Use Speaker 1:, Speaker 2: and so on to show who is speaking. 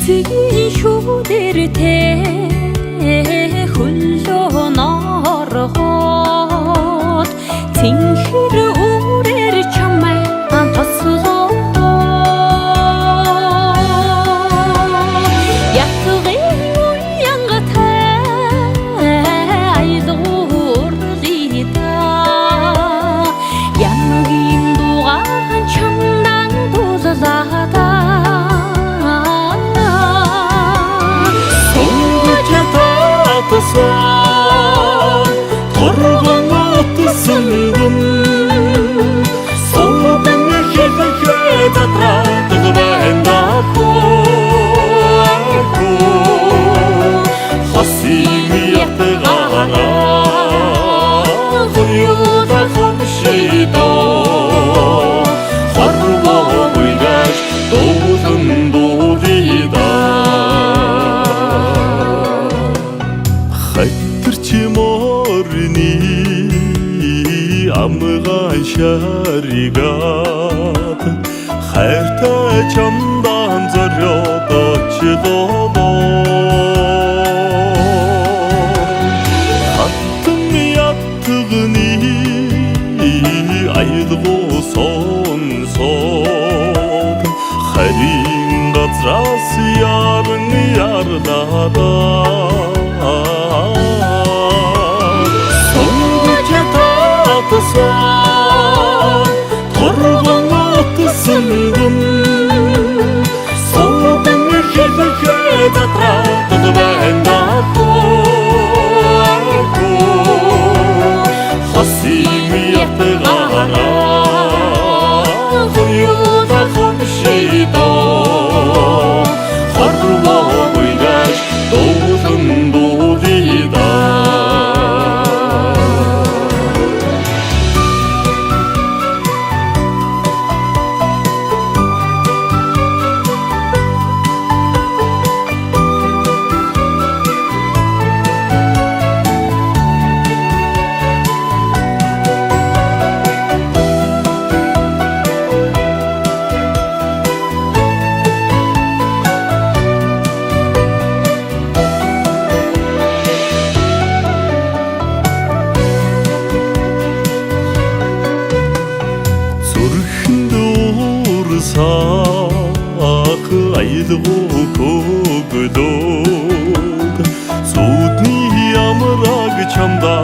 Speaker 1: шүүдэртэй хөлөө норгоод цэнхэр үрээр чамай тослоо ятгын уянгатай айлгуурлита янгийн дугаан чамдан туллаата
Speaker 2: Торгон отсынгын Солбын хилэхэ татратыг бэндako Хасими ятгана Хуюда хомшидо Харва уйгаш доузын додида Морни амган шаригат хайрта чамдан зорёдочлоо хаттын яттыгны айлгуу сонсоод харин газраас ярн ярдада Торгон отсынгын Солбын хилэхэ татратыг бэндako Хасими ятгана Хуюда хомшидо Харва уйгаш доузын додида Сах айлгуу көгдөг Сүдний ямраг чамда